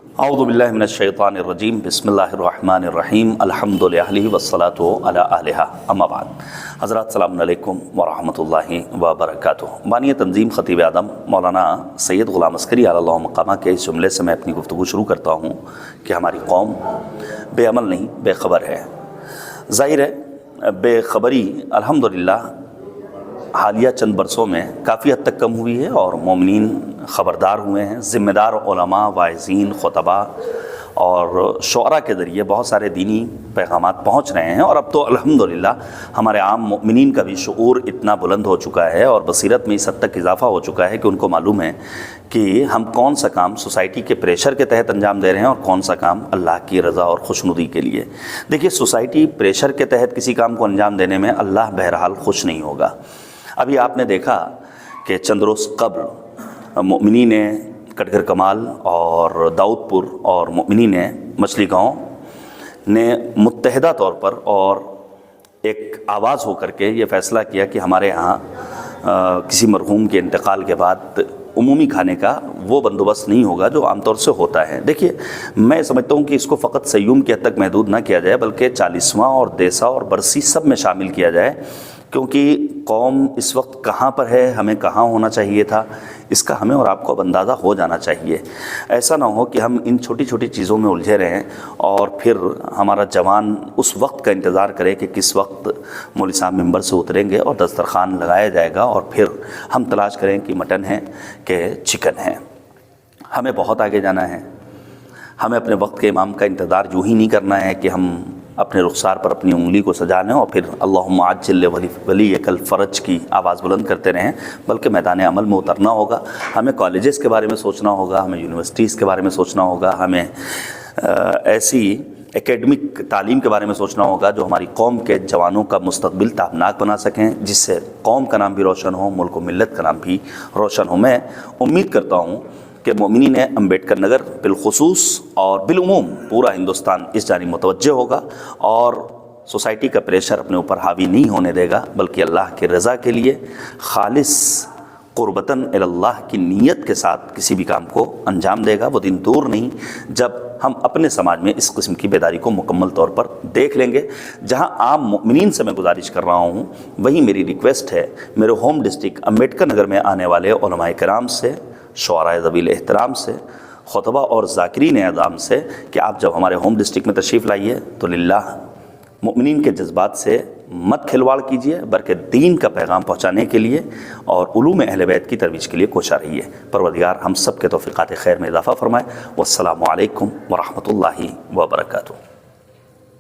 اعوذ باللہ من الشیطان الرجیم بسم اللہ الرحمن الرحیم الحمد للہ والصلاۃ علی اہلہا اما بعد۔ حضرات السلام علیکم ورحمۃ اللہ وبرکاتہ۔ بانی تنظیم خطیب اعظم مولانا سید غلام عسکری علی اللہ مقامہ کے اس جملے سے میں اپنی گفتگو شروع کرتا ہوں کہ ہماری قوم بے عمل نہیں بے خبر ہے۔ ظاہر ہے بے خبری الحمدللہ حالیہ چند برسوں میں کافی حد تک کم ہوئی ہے اور مومنین خبردار ہوئے ہیں۔ ذمہ دار علماء، واعظین، خطباء اور شعراء کے ذریعے بہت سارے دینی پیغامات پہنچ رہے ہیں، اور اب تو الحمدللہ ہمارے عام مومنین کا بھی شعور اتنا بلند ہو چکا ہے اور بصیرت میں اس حد تک اضافہ ہو چکا ہے کہ ان کو معلوم ہے کہ ہم کون سا کام سوسائٹی کے پریشر کے تحت انجام دے رہے ہیں اور کون سا کام اللہ کی رضا اور خوشنودی کے لیے۔ دیکھیے، سوسائٹی پریشر کے تحت کسی کام کو انجام دینے میں اللہ بہرحال خوش نہیں ہوگا۔ ابھی آپ نے دیکھا کہ چند روز قبل مؤمنین کٹگر کمال اور داؤد پور اور مؤمنین مچھلی گاؤں نے متحدہ طور پر اور ایک آواز ہو کر کے یہ فیصلہ کیا کہ ہمارے یہاں کسی مرحوم کے انتقال کے بعد عمومی کھانے کا وہ بندوبست نہیں ہوگا جو عام طور سے ہوتا ہے۔ دیکھیے، میں سمجھتا ہوں کہ اس کو فقط سیوم کی حد تک محدود نہ کیا جائے بلکہ 40واں اور دیسا اور برسی سب میں شامل کیا جائے، کیونکہ قوم اس وقت کہاں پر ہے، ہمیں کہاں ہونا چاہیے تھا، اس کا ہمیں اور آپ کو اب اندازہ ہو جانا چاہیے۔ ایسا نہ ہو کہ ہم ان چھوٹی چھوٹی چیزوں میں الجھے رہیں اور پھر ہمارا جوان اس وقت کا انتظار کرے کہ کس وقت مولوی صاحب ممبر سے اتریں گے اور دسترخوان لگایا جائے گا، اور پھر ہم تلاش کریں کہ مٹن ہے کہ چکن ہے۔ ہمیں بہت آگے جانا ہے۔ ہمیں اپنے وقت کے امام کا انتظار یوں ہی نہیں کرنا ہے کہ ہم اپنے رخسار پر اپنی انگلی کو سجانے اور پھر اللہم عجل ولیک الفرج کی آواز بلند کرتے رہیں، بلکہ میدان عمل میں اترنا ہوگا۔ ہمیں کالجز کے بارے میں سوچنا ہوگا، ہمیں یونیورسٹیز کے بارے میں سوچنا ہوگا، ہمیں ایسی اکیڈمک تعلیم کے بارے میں سوچنا ہوگا جو ہماری قوم کے جوانوں کا مستقبل تابناک بنا سکیں، جس سے قوم کا نام بھی روشن ہو، ملک و ملت کا نام بھی روشن ہو۔ میں امید کرتا ہوں کہ مومنین امبیڈکر نگر بالخصوص اور بالعموم پورا ہندوستان اس جانب متوجہ ہوگا اور سوسائٹی کا پریشر اپنے اوپر حاوی نہیں ہونے دے گا، بلکہ اللہ کی رضا کے لیے خالص قربتاً اللہ کی نیت کے ساتھ کسی بھی کام کو انجام دے گا۔ وہ دن دور نہیں جب ہم اپنے سماج میں اس قسم کی بیداری کو مکمل طور پر دیکھ لیں گے۔ جہاں عام مومنین سے میں گزارش کر رہا ہوں، وہیں میری ریکویسٹ ہے میرے ہوم ڈسٹرکٹ امبیڈکر نگر میں آنے والے علماء کرام سے، شعراء ذوی احترام سے، خطبہ اور ذاکرین اعظام سے کہ آپ جب ہمارے ہوم ڈسٹرکٹ میں تشریف لائیے تو للہ مؤمنین کے جذبات سے مت کھلواڑ کیجیے، بلکہ دین کا پیغام پہنچانے کے لیے اور علوم اہل بیت کی ترویج کے لیے کوشاں رہیے۔ پروردگار ہم سب کے توفیقات خیر میں اضافہ فرمائے۔ والسلام علیکم ورحمۃ اللہ وبرکاتہ۔